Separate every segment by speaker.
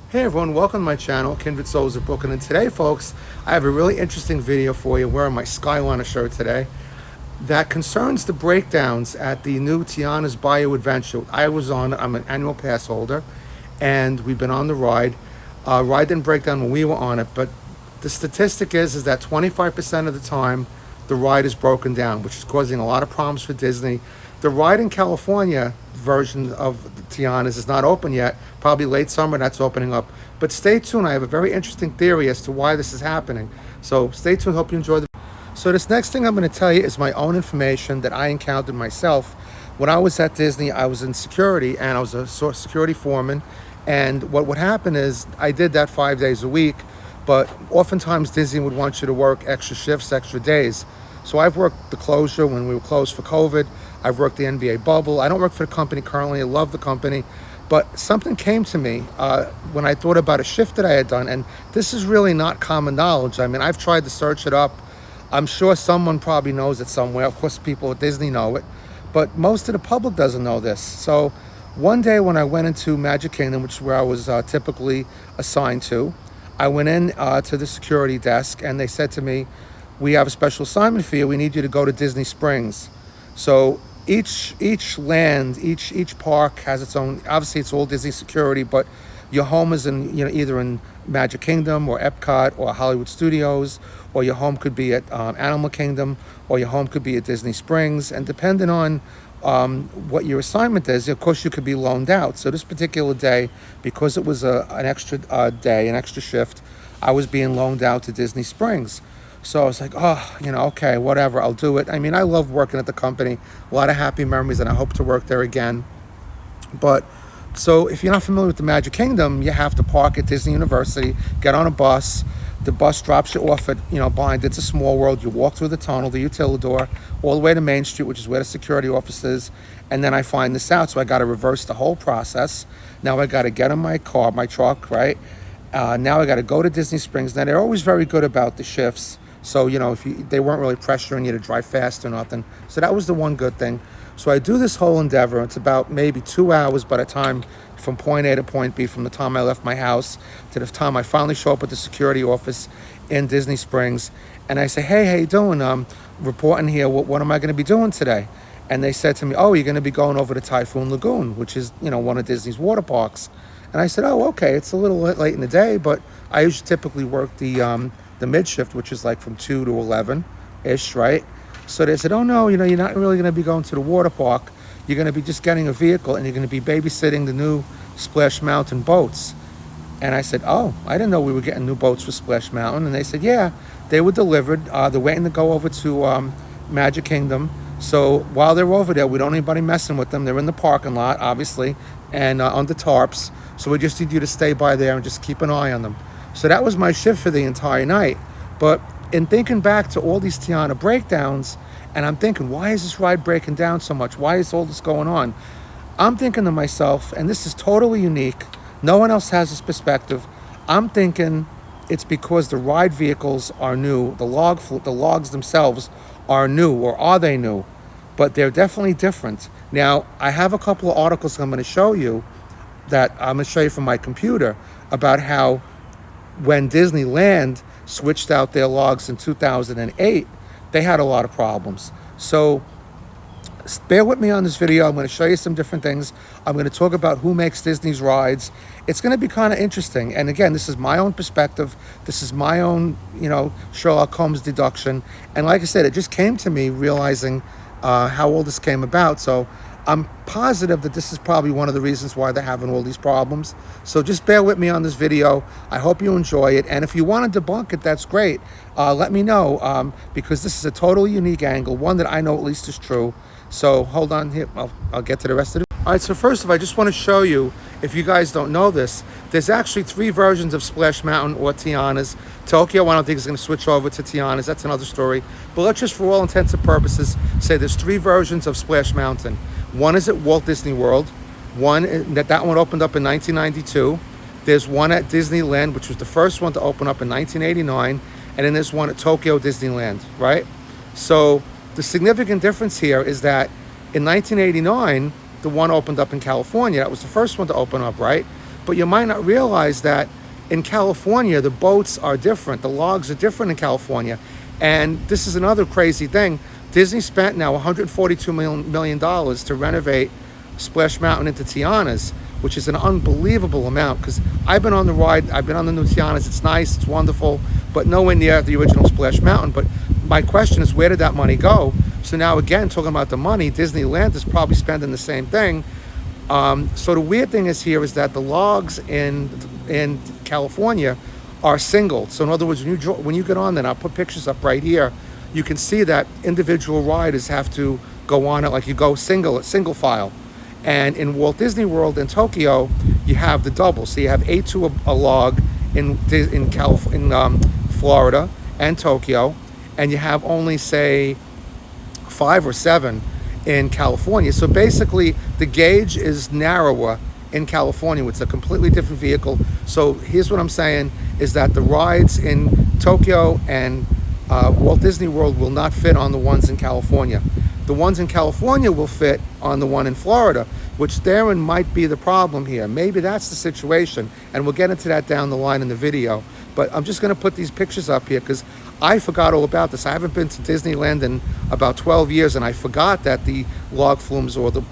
Speaker 1: Hey everyone, welcome to my channel, Kindred Souls of Brooklyn. And today, folks, I have a really interesting video for you wearing my Skyliner shirt today that concerns the breakdowns at the new Tiana's Bayou Adventure. I was on it, I'm an annual pass holder, and we've been on the ride. Ride didn't break down when we were on it, but the statistic is that 25% of the time the ride is broken down, which is causing a lot of problems for Disney. The ride in California version of the Tiana's is not open yet, probably late summer that's opening up. But stay tuned, I have a very interesting theory as to why this is happening. So stay tuned, hope you enjoy the So this next thing I'm going to tell you is my own information that I encountered myself. When I was at Disney, I was in security and I was a security foreman. And what would happen is I did that 5 days a week, but oftentimes Disney would want you to work extra shifts, extra days. So I've worked the closure when we were closed for COVID. I've worked the NBA bubble. I don't work for the company currently. I love the company. But something came to me when I thought about a shift that I had done. And this is really not common knowledge. I mean, I've tried to search it up. I'm sure someone probably knows it somewhere. Of course, people at Disney know it. But most of the public doesn't know this. So one day when I went into Magic Kingdom, which is where I was typically assigned to, I went in to the security desk and they said to me, "We have a special assignment for you. We need you to go to Disney Springs." So each land, each park has its own. Obviously, it's all Disney security, but your home is in either in Magic Kingdom or Epcot or Hollywood Studios, or your home could be at Animal Kingdom, or your home could be at Disney Springs. And depending on what your assignment is, of course, you could be loaned out. So this particular day, because it was an extra day, an extra shift, I was being loaned out to Disney Springs. So I was like, oh, okay, whatever, I'll do it. I mean, I love working at the company, a lot of happy memories, and I hope to work there again. But so if you're not familiar with the Magic Kingdom, you have to park at Disney University, get on a bus. The bus drops you off at, behind It's a Small World. You walk through the tunnel, the utilidor, all the way to Main Street, which is where the security office is. And then I find this out, so I got to reverse the whole process. Now I got to get in my car, my truck, right? Now I got to go to Disney Springs. Now they're always very good about the shifts. So, they weren't really pressuring you to drive fast or nothing. So that was the one good thing. So I do this whole endeavor. It's about maybe 2 hours by the time from point A to point B, from the time I left my house to the time I finally show up at the security office in Disney Springs. And I say, "Hey, how you doing? Reporting here. What am I going to be doing today?" And they said to me, "Oh, you're going to be going over to Typhoon Lagoon, which is, one of Disney's water parks." And I said, "Oh, okay. It's a little late in the day, but I usually typically work the mid shift, which is like from 2 to 11-ish, right?" So they said, "Oh, no, you're not really going to be going to the water park. You're going to be just getting a vehicle and you're going to be babysitting the new Splash Mountain boats." And I said, "Oh, I didn't know we were getting new boats for Splash Mountain." And they said, "Yeah, they were delivered. They're waiting to go over to Magic Kingdom. So while they're over there, we don't need anybody messing with them. They're in the parking lot, obviously, and under tarps. So we just need you to stay by there and just keep an eye on them." So that was my shift for the entire night. But in thinking back to all these Tiana breakdowns, and I'm thinking, why is this ride breaking down so much? Why is all this going on? I'm thinking to myself, and this is totally unique. No one else has this perspective. I'm thinking it's because the ride vehicles are new. The logs themselves are new, or are they new? But they're definitely different. Now, I have a couple of articles I'm going to show you that I'm going to show you from my computer about how when Disneyland switched out their logs in 2008, they had a lot of problems. So bear with me on this video. I'm going to show you some different things. I'm going to talk about who makes Disney's rides. It's going to be kind of interesting. And again, this is my own perspective. This is my own, Sherlock Holmes deduction. And like I said, it just came to me realizing how all this came about. So I'm positive that this is probably one of the reasons why they're having all these problems. So just bear with me on this video. I hope you enjoy it. And if you want to debunk it, that's great. Let me know, because this is a totally unique angle, one that I know at least is true. So hold on here. I'll get to the rest of it. All right, so first of all, I just want to show you, if you guys don't know this, there's actually 3 versions of Splash Mountain or Tiana's. Tokyo, I don't think is going to switch over to Tiana's. That's another story. But let's just, for all intents and purposes, say there's 3 versions of Splash Mountain. One is at Walt Disney World. That one opened up in 1992. There's one at Disneyland, which was the first one to open up in 1989. And then there's one at Tokyo Disneyland, right? So the significant difference here is that in 1989, the one opened up in California. That was the first one to open up, right? But you might not realize that in California, the boats are different. The logs are different in California. And this is another crazy thing. Disney spent now $142 million to renovate Splash Mountain into Tiana's, which is an unbelievable amount, because I've been on the ride, I've been on the new Tiana's, it's nice, it's wonderful, but nowhere near the original Splash Mountain. But my question is, where did that money go? So now again, talking about the money, Disneyland is probably spending the same thing. So the weird thing is here is that the logs in California are single. So in other words, when you get on there, and I'll put pictures up right here, you can see that individual riders have to go on it like you go single file. And in Walt Disney World in Tokyo, you have the double. So you have 8 to a log in Florida and Tokyo, and you have only, say, 5 or 7 in California. So basically, the gauge is narrower in California. It's a completely different vehicle. So here's what I'm saying, is that the rides in Tokyo and Walt Disney World will not fit on the ones in California. The ones in California will fit on the one in Florida, which therein might be the problem here. Maybe that's the situation, and we'll get into that down the line in the video. But I'm just going to put these pictures up here because I forgot all about this. I haven't been to Disneyland in about 12 years, and I forgot that the log flumes or the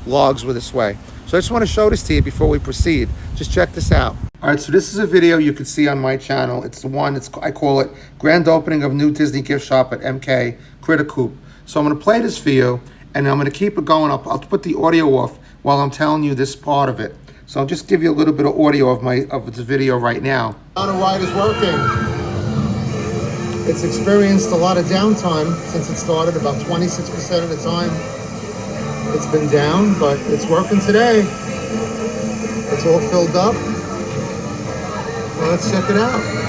Speaker 1: logs were this way. So I just want to show this to you before we proceed. Just check this out. All right, so this is a video you can see on my channel. It's the one, I call it Grand Opening of New Disney Gift Shop at MK Critter Coop. So I'm going to play this for you, and I'm going to keep it going. I'll put the audio off while I'm telling you this part of it. So I'll just give you a little bit of audio of this video right now. The ride is working. It's experienced a lot of downtime since it started. About 26% of the time it's been down, but it's working today. It's all filled up. Well, let's check it out.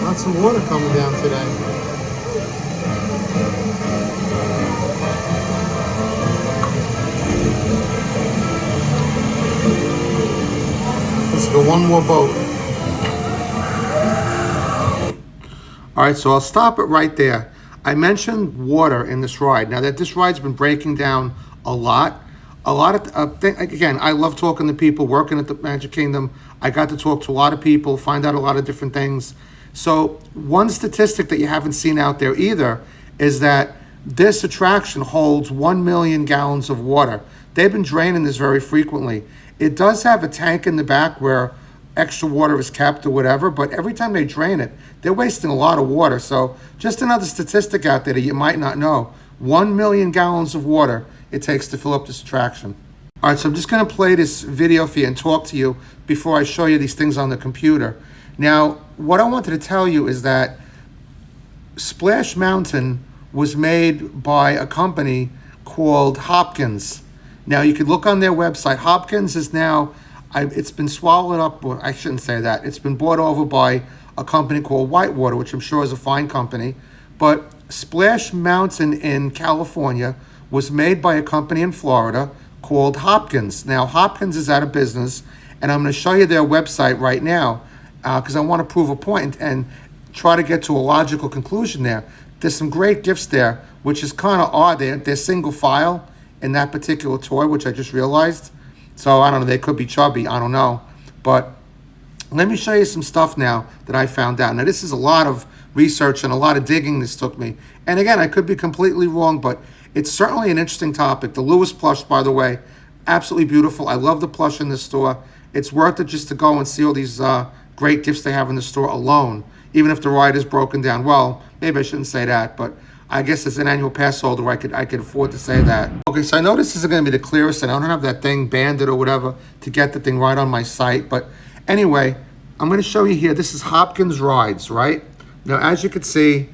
Speaker 1: Lots of water coming down today. Let's go one more boat. All right, so I'll stop it right there. I mentioned water in this ride. Now that this ride's been breaking down a lot of again, I love talking to people working at the Magic Kingdom. I got to talk to a lot of people, find out a lot of different things. So one statistic that you haven't seen out there either is that this attraction holds 1 million gallons of water. They've been draining this very frequently. It does have a tank in the back where extra water is kept or whatever, but every time they drain it, they're wasting a lot of water. So just another statistic out there that you might not know. 1 million gallons of water it takes to fill up this attraction. All right, so I'm just going to play this video for you and talk to you before I show you these things on the computer. Now, what I wanted to tell you is that Splash Mountain was made by a company called Hopkins. Now, you could look on their website. Hopkins is now, it's been swallowed up, or I shouldn't say that. It's been bought over by a company called Whitewater, which I'm sure is a fine company. But Splash Mountain in California was made by a company in Florida called Hopkins. Now, Hopkins is out of business, and I'm going to show you their website right now because I want to prove a point and try to get to a logical conclusion there. There's some great gifts there, which is kind of odd. They're single file in that particular toy, which I just realized. So, I don't know, they could be chubby, I don't know. But let me show you some stuff now that I found out. Now, this is a lot of research and a lot of digging this took me. And again, I could be completely wrong, but it's certainly an interesting topic. The Lewis plush, by the way, absolutely beautiful. I love the plush in this store. It's worth it just to go and see all these great gifts they have in the store alone, even if the ride is broken down. Well, maybe I shouldn't say that, but I guess as an annual pass holder, I could afford to say that. Okay, so I know this isn't going to be the clearest, and I don't have that thing banded or whatever to get the thing right on my site. But anyway, I'm going to show you here. This is Hopkins Rides, right? Now, as you can see,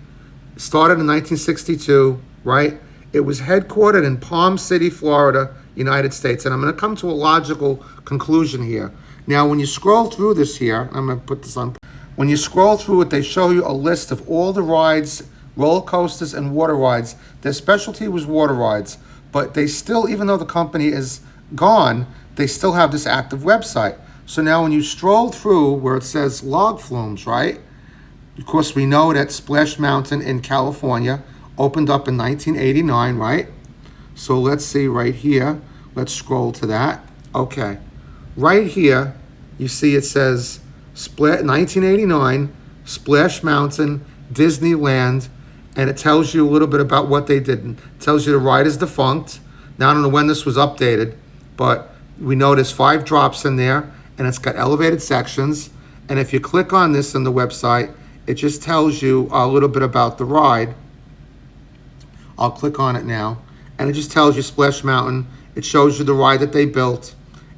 Speaker 1: started in 1962, right? It was headquartered in Palm City, Florida, United States. And I'm going to come to a logical conclusion here. Now, when you scroll through this here, I'm going to put this on. When you scroll through it, they show you a list of all the rides, roller coasters, and water rides. Their specialty was water rides. But they still, even though the company is gone, they still have this active website. So now when you stroll through where it says log flumes, right? Of course, we know that Splash Mountain in California opened up in 1989, right? So let's see right here. Let's scroll to that. Okay. Right here, you see it says 1989, Splash Mountain, Disneyland, and it tells you a little bit about what they did. It tells you the ride is defunct. Now, I don't know when this was updated, but we know there's 5 drops in there, and it's got elevated sections. And if you click on this on the website, it just tells you a little bit about the ride. I'll click on it now, and it just tells you Splash Mountain. It shows you the ride that they built,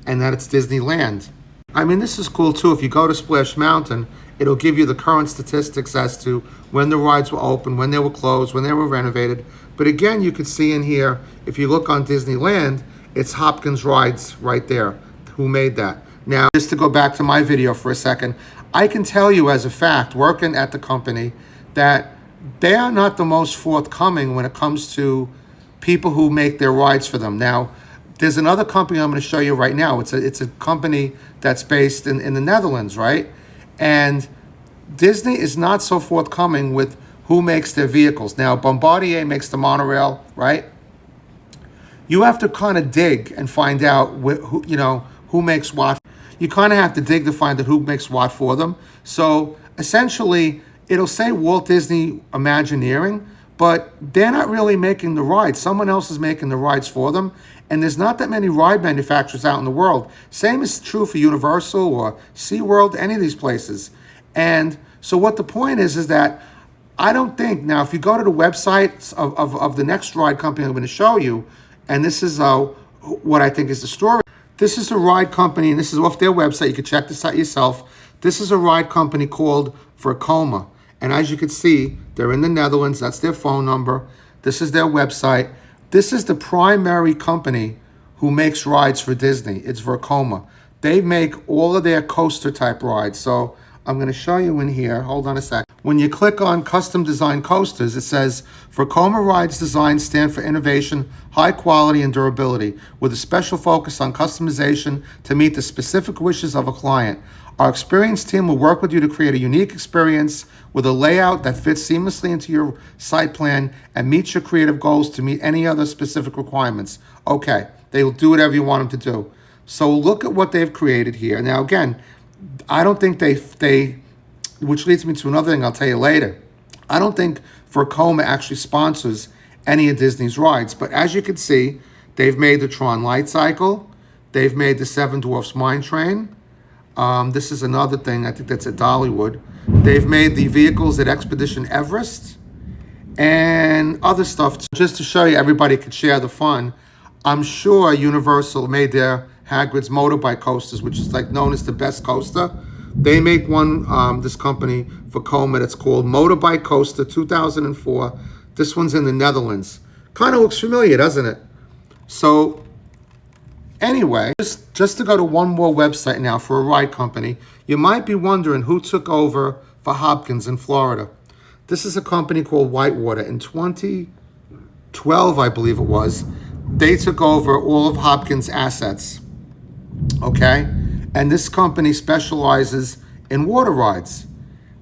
Speaker 1: and that it's Disneyland. I mean, this is cool too. If you go to Splash Mountain, it'll give you the current statistics as to when the rides were open, when they were closed, when they were renovated. But again, you can see in here, if you look on Disneyland, it's Hopkins Rides right there, who made that. Now, just to go back to my video for a second, I can tell you as a fact, working at the company, that they are not the most forthcoming when it comes to people who make their rides for them. Now, there's another company I'm going to show you right now. It's a company that's based in the Netherlands, right? And Disney is not so forthcoming with who makes their vehicles. Now, Bombardier makes the monorail, right? You have to kind of dig and find out who makes what. You kind of have to dig to find out who makes what for them. So essentially, it'll say Walt Disney Imagineering, but they're not really making the rides. Someone else is making the rides for them. And there's not that many ride manufacturers out in the world. Same is true for Universal or SeaWorld, any of these places. And so what the point is that I don't think, now if you go to the websites of the next ride company I'm going to show you, and this is what I think is the story. This is a ride company, and this is off their website. You can check this out yourself. This is a ride company called Vekoma. And as you can see, they're in the Netherlands. That's their phone number. This is their website. This is the primary company who makes rides for Disney. It's Vekoma. They make all of their coaster type rides. So I'm going to show you in here. Hold on a sec. When you click on custom design coasters, it says Vekoma Rides designs stand for innovation, high quality, and durability, with a special focus on customization to meet the specific wishes of a client. Our experienced team will work with you to create a unique experience with a layout that fits seamlessly into your site plan and meets your creative goals to meet any other specific requirements. Okay, they will do whatever you want them to do. So look at what they've created here. Now, again, I don't think they which leads me to another thing I'll tell you later. I don't think Vekoma actually sponsors any of Disney's rides, but as you can see, they've made the Tron Light Cycle. They've made the Seven Dwarfs Mine Train. This is another thing, I think that's at Dollywood. They've made the vehicles at Expedition Everest and other stuff. Just to show you, everybody could share the fun. I'm sure Universal made their Hagrid's motorbike coasters, which is like known as the best coaster. They make one, this company, Vekoma, that's called Motorbike Coaster 2004. This one's in the Netherlands. Kind of looks familiar, doesn't it? So anyway, just to go to one more website now for a ride company, you might be wondering who took over for Hopkins in Florida. This is a company called Whitewater. In 2012, I believe it was, they took over all of Hopkins' assets, okay? And this company specializes in water rides,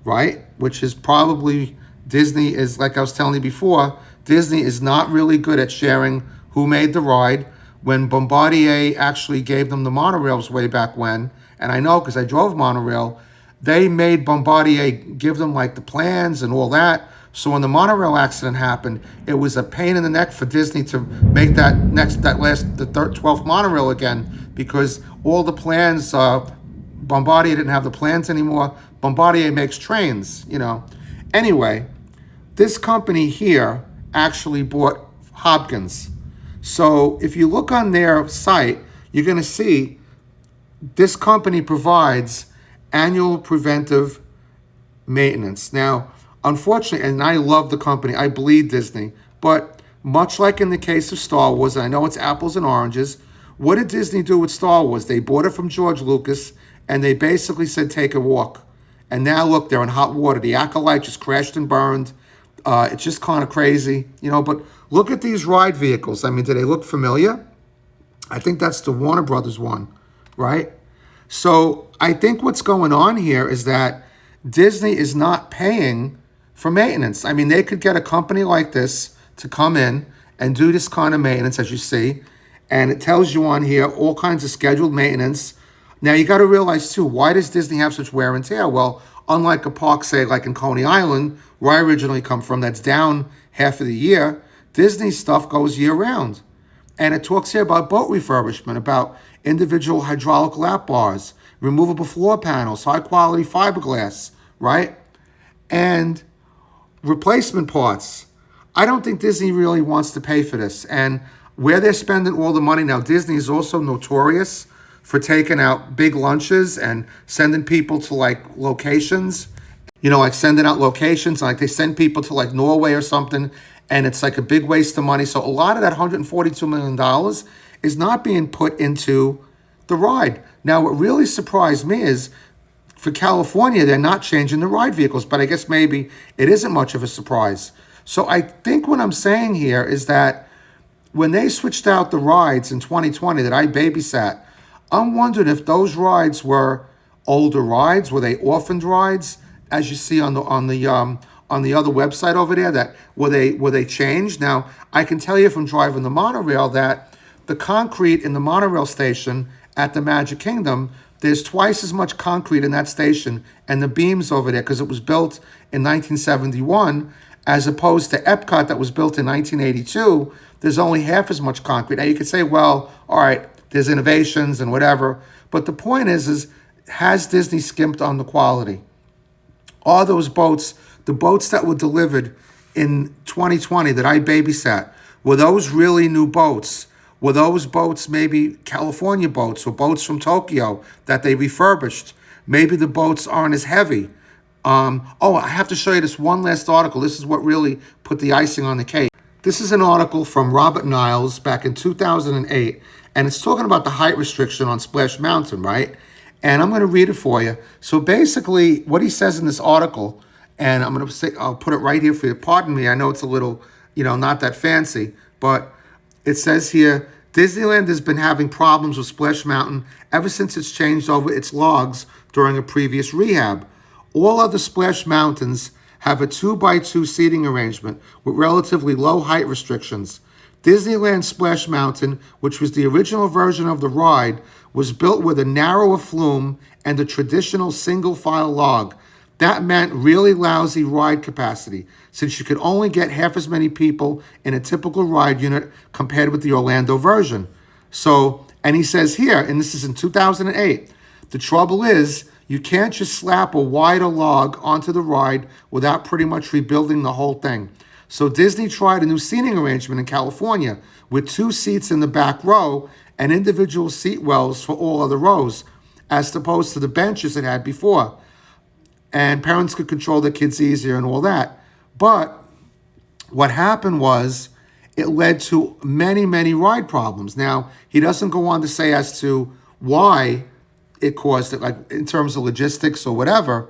Speaker 1: right? Which is probably, Disney is, like I was telling you before, Disney is not really good at sharing who made the ride. When Bombardier actually gave them the monorails way back when, and I know because I drove monorail, they made Bombardier give them like the plans and all that. So when the monorail accident happened, it was a pain in the neck for Disney to make the 12th monorail again, because all the plans, Bombardier didn't have the plans anymore. Bombardier makes trains, you know. Anyway, this company here actually bought Hopkins. So if you look on their site, you're going to see this company provides annual preventive maintenance. Now, unfortunately, and I love the company, I bleed Disney, but much like in the case of Star Wars, and I know it's apples and oranges, what did Disney do with Star Wars? They bought it from George Lucas, and they basically said, take a walk. And now look, they're in hot water. The Acolyte just crashed and burned. It's just kind of crazy, you know, but look at these ride vehicles. I mean, do they look familiar? I think that's the Warner Brothers one, right? So I think what's going on here is that Disney is not paying for maintenance. I mean, they could get a company like this to come in and do this kind of maintenance, as you see. And it tells you on here all kinds of scheduled maintenance. Now, you got to realize, too, why does Disney have such wear and tear? Well, unlike a park, say, like in Coney Island, where I originally come from, that's down half of the year, Disney stuff goes year-round. And it talks here about boat refurbishment, about individual hydraulic lap bars, removable floor panels, high-quality fiberglass, right? And replacement parts. I don't think Disney really wants to pay for this. And where they're spending all the money now, Disney is also notorious for taking out big lunches and sending people to like locations, like sending out locations, like they send people to like Norway or something, and it's like a big waste of money. So a lot of that $142 million is not being put into the ride. Now, what really surprised me is for California, they're not changing the ride vehicles, but I guess maybe it isn't much of a surprise. So I think what I'm saying here is that when they switched out the rides in 2020 that I babysat, I'm wondering if those rides were older rides, were they orphaned rides, as you see on the other website over there, that were they changed? Now, I can tell you from driving the monorail that the concrete in the monorail station at the Magic Kingdom, there's twice as much concrete in that station and the beams over there because it was built in 1971 as opposed to Epcot that was built in 1982. There's only half as much concrete. Now, you could say, well, all right, there's innovations and whatever. But the point is has Disney skimped on the quality? Are those boats, the boats that were delivered in 2020 that I babysat, were those really new boats? Were those boats maybe California boats or boats from Tokyo that they refurbished? Maybe the boats aren't as heavy. I have to show you this one last article. This is what really put the icing on the cake. This is an article from Robert Niles back in 2008, and it's talking about the height restriction on Splash Mountain, right? And I'm going to read it for you. So basically, what he says in this article, and I'm going to say, I'll put it right here for you. Pardon me, I know it's a little, not that fancy, but it says here, Disneyland has been having problems with Splash Mountain ever since it's changed over its logs during a previous rehab. All other Splash Mountains have a 2x2 seating arrangement with relatively low height restrictions. Disneyland Splash Mountain, which was the original version of the ride, was built with a narrower flume and a traditional single-file log. That meant really lousy ride capacity, since you could only get half as many people in a typical ride unit compared with the Orlando version. So, and he says here, and this is in 2008, the trouble is, you can't just slap a wider log onto the ride without pretty much rebuilding the whole thing. So Disney tried a new seating arrangement in California with 2 seats in the back row and individual seat wells for all other rows, as opposed to the benches it had before. And parents could control their kids easier and all that. But what happened was it led to many, many ride problems. Now, he doesn't go on to say as to why it caused it, like in terms of logistics or whatever,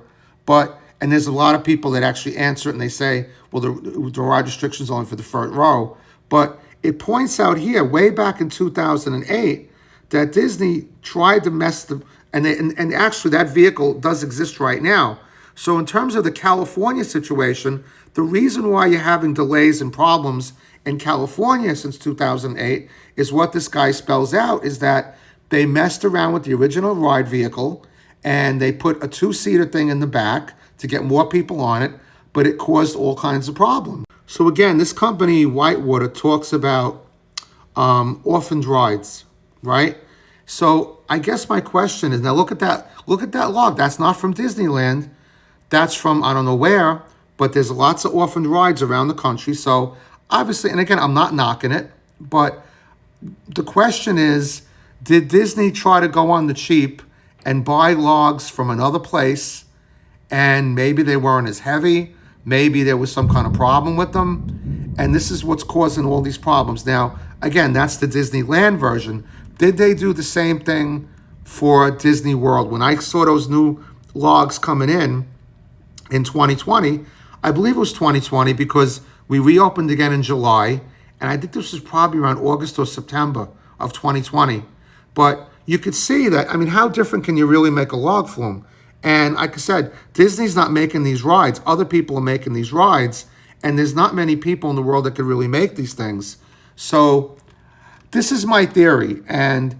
Speaker 1: and there's a lot of people that actually answer it and they say, well, the ride restrictions only for the front row. But it points out here, way back in 2008, that Disney tried to mess and actually that vehicle does exist right now. So in terms of the California situation, the reason why you're having delays and problems in California since 2008 is what this guy spells out, is that they messed around with the original ride vehicle and they put a 2-seater thing in the back to get more people on it, but it caused all kinds of problems. So again, this company, Whitewater, talks about orphaned rides, right? So I guess my question is, now look at that log. That's not from Disneyland. That's from, I don't know where, but there's lots of orphaned rides around the country. So obviously, and again, I'm not knocking it, but the question is, did Disney try to go on the cheap and buy logs from another place, and maybe they weren't as heavy, maybe there was some kind of problem with them, and this is what's causing all these problems. Now, again, that's the Disneyland version. Did they do the same thing for Disney World? When I saw those new logs coming in 2020, I believe it was 2020 because we reopened again in July, and I think this was probably around August or September of 2020. But you could see that, I mean, how different can you really make a log flume? And like I said, Disney's not making these rides. Other people are making these rides, and there's not many people in the world that could really make these things. So this is my theory, and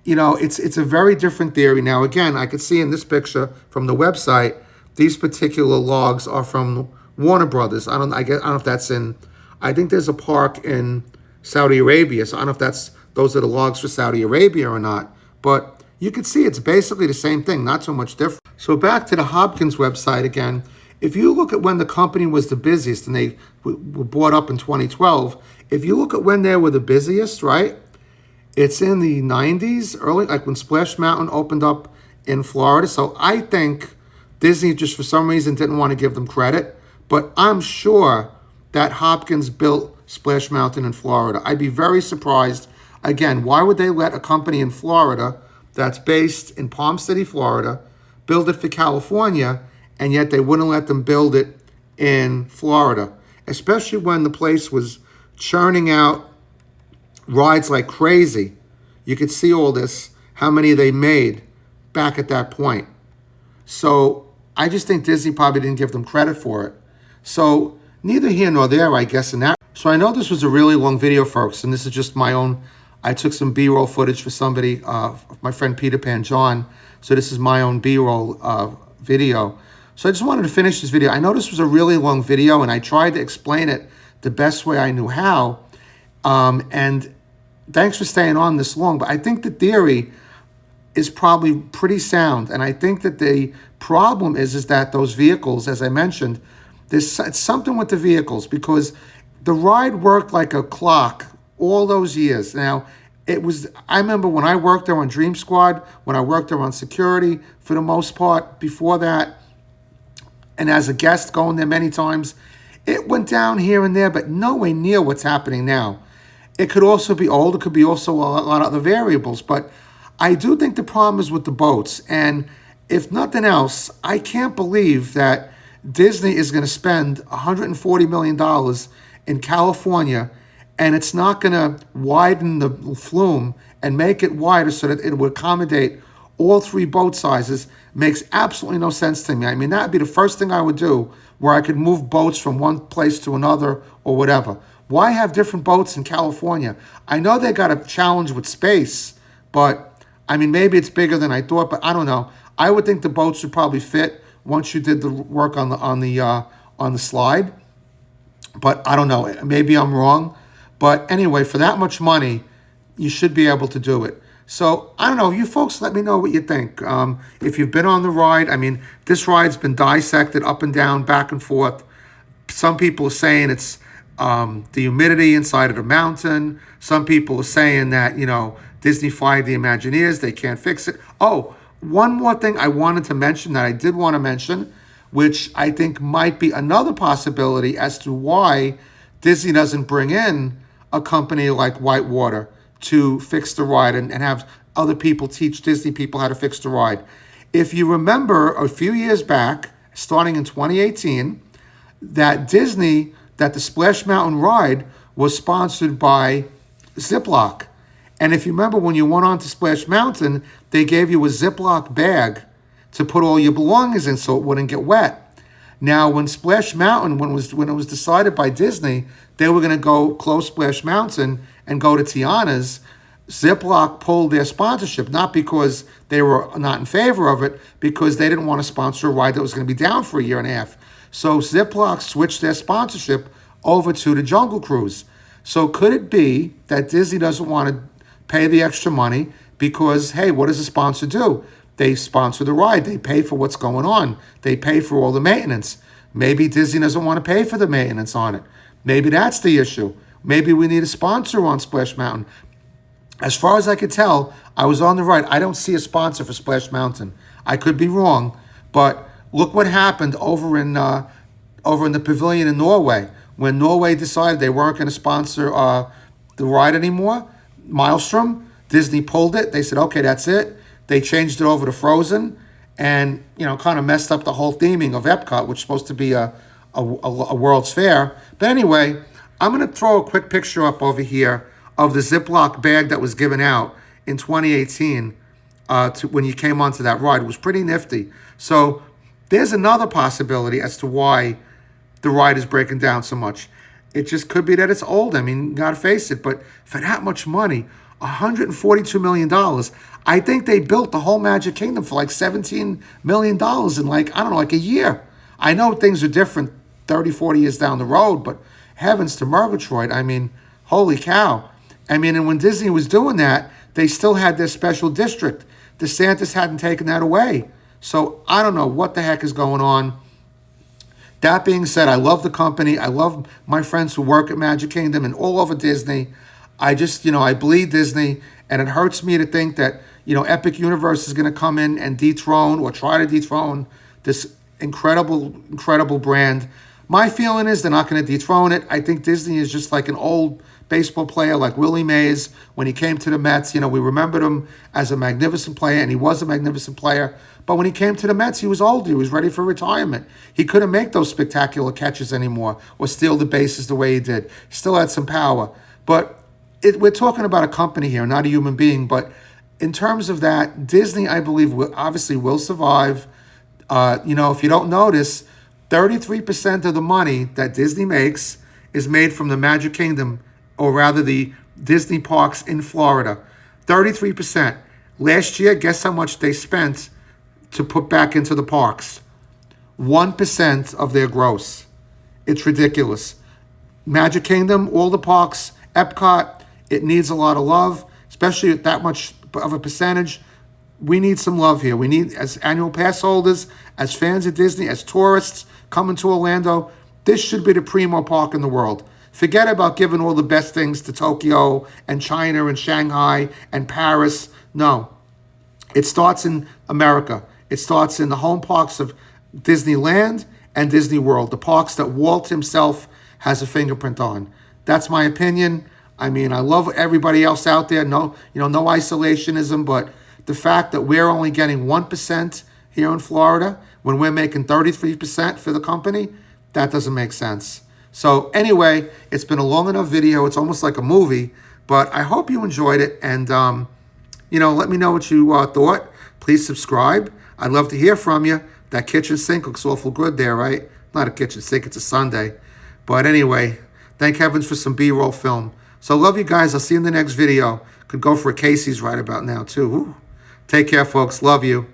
Speaker 1: it's a very different theory. Now, again, I could see in this picture from the website, these particular logs are from Warner Brothers. I don't know if that's in. I think there's a park in Saudi Arabia, so I don't know if those are the logs for Saudi Arabia or not. But you can see it's basically the same thing, not so much different. So back to the Hopkins website again. If you look at when the company was the busiest, and they were bought up in 2012, if you look at when they were the busiest, right? It's in the 90s, early, like when Splash Mountain opened up in Florida. So I think Disney just for some reason didn't want to give them credit. But I'm sure that Hopkins built Splash Mountain in Florida. I'd be very surprised. Again, why would they let a company in Florida that's based in Palm City, Florida, build it for California, and yet they wouldn't let them build it in Florida, especially when the place was churning out rides like crazy. You could see all this, how many they made back at that point. So I just think Disney probably didn't give them credit for it. So neither here nor there, I guess, in that. So I know this was a really long video, folks, and this is just my own. I took some B-roll footage for somebody, my friend Peter Pan John. So this is my own B-roll video. So I just wanted to finish this video. I know this was a really long video, and I tried to explain it the best way I knew how. And thanks for staying on this long. But I think the theory is probably pretty sound. And I think that the problem is that those vehicles, as I mentioned, it's something with the vehicles, because the ride worked like a clock all those years. Now, I remember when I worked there on Dream Squad, when I worked there on security for the most part before that, and as a guest going there many times, it went down here and there, but nowhere near what's happening now. It could also be old. It could be also a lot of other variables. But I do think the problem is with the boats. And if nothing else, I can't believe that Disney is going to spend $140 million in California, and it's not going to widen the flume and make it wider so that it would accommodate all three boat sizes. Makes absolutely no sense to me. I mean, that would be the first thing I would do, where I could move boats from one place to another or whatever. Why have different boats in California? I know they got a challenge with space, but I mean, maybe it's bigger than I thought, but I don't know. I would think the boats would probably fit once you did the work on the slide, but I don't know. Maybe I'm wrong, but anyway, for that much money, you should be able to do it. So I don't know. You folks, let me know what you think. If you've been on the ride, I mean, this ride's been dissected up and down, back and forth. Some people are saying it's the humidity inside of the mountain. Some people are saying that, Disney fired the Imagineers. They can't fix it. Oh, one more thing I wanted to mention that I did want to mention, which I think might be another possibility as to why Disney doesn't bring in a company like Whitewater to fix the ride and have other people teach Disney people how to fix the ride. If you remember a few years back, starting in 2018, that the Splash Mountain ride was sponsored by Ziploc. And if you remember, when you went on to Splash Mountain, they gave you a Ziploc bag to put all your belongings in so it wouldn't get wet. Now, when Splash Mountain, when it was decided by Disney, they were going to go close Splash Mountain and go to Tiana's, Ziploc pulled their sponsorship, not because they were not in favor of it, because they didn't want to sponsor a ride that was going to be down for a year and a half. So Ziploc switched their sponsorship over to the Jungle Cruise. So could it be that Disney doesn't want to pay the extra money because, hey, what does a sponsor do? They sponsor the ride. They pay for what's going on. They pay for all the maintenance. Maybe Disney doesn't want to pay for the maintenance on it. Maybe that's the issue. Maybe we need a sponsor on Splash Mountain. As far as I could tell, I was on the ride. I don't see a sponsor for Splash Mountain. I could be wrong, but look what happened over in the pavilion in Norway. When Norway decided they weren't going to sponsor the ride anymore, Maelstrom, Disney pulled it. They said, okay, that's it. They changed it over to Frozen and, kind of messed up the whole theming of Epcot, which is supposed to be a World's Fair. But anyway, I'm going to throw a quick picture up over here of the Ziploc bag that was given out in 2018 when you came onto that ride. It was pretty nifty. So there's another possibility as to why the ride is breaking down so much. it just could be that it's old. I mean, you got to face it. But for that much money, $142 million, I think they built the whole Magic Kingdom for like $17 million in like, I don't know, like a year. I know things are different 30, 40 years down the road, but heavens to Murgatroyd, I mean, holy cow. I mean, and when Disney was doing that, they still had their special district. DeSantis hadn't taken that away. So I don't know what the heck is going on. That being said, I love the company. I love my friends who work at Magic Kingdom and all over Disney. I just, I bleed Disney, and it hurts me to think that, Epic Universe is going to come in and dethrone or try to dethrone this incredible, incredible brand. My feeling is they're not going to dethrone it. I think Disney is just like an old baseball player like Willie Mays. When he came to the Mets, we remembered him as a magnificent player, and he was a magnificent player. But when he came to the Mets, he was old. He was ready for retirement. He couldn't make those spectacular catches anymore or steal the bases the way he did. He still had some power. But we're talking about a company here, not a human being. But in terms of that, Disney, I believe, obviously will survive. If you don't notice, 33% of the money that Disney makes is made from the Magic Kingdom, or rather the Disney parks in Florida. 33%. Last year, guess how much they spent to put back into the parks? 1% of their gross. It's ridiculous. Magic Kingdom, all the parks, Epcot, it needs a lot of love, especially at that much of a percentage. We need some love here. We need, as annual pass holders, as fans of Disney, as tourists coming to Orlando, this should be the primo park in the world. Forget about giving all the best things to Tokyo and China and Shanghai and Paris. No. It starts in America. It starts in the home parks of Disneyland and Disney World, the parks that Walt himself has a fingerprint on. That's my opinion. I mean, I love everybody else out there. No isolationism, but the fact that we're only getting 1% here in Florida when we're making 33% for the company, that doesn't make sense. So anyway, it's been a long enough video. It's almost like a movie, but I hope you enjoyed it. And, let me know what you thought. Please subscribe. I'd love to hear from you. That kitchen sink looks awful good there, right? Not a kitchen sink, it's a sundae. But anyway, thank heavens for some B-roll film. So love you guys. I'll see you in the next video. Could go for a Casey's right about now, too. Ooh. Take care, folks. Love you.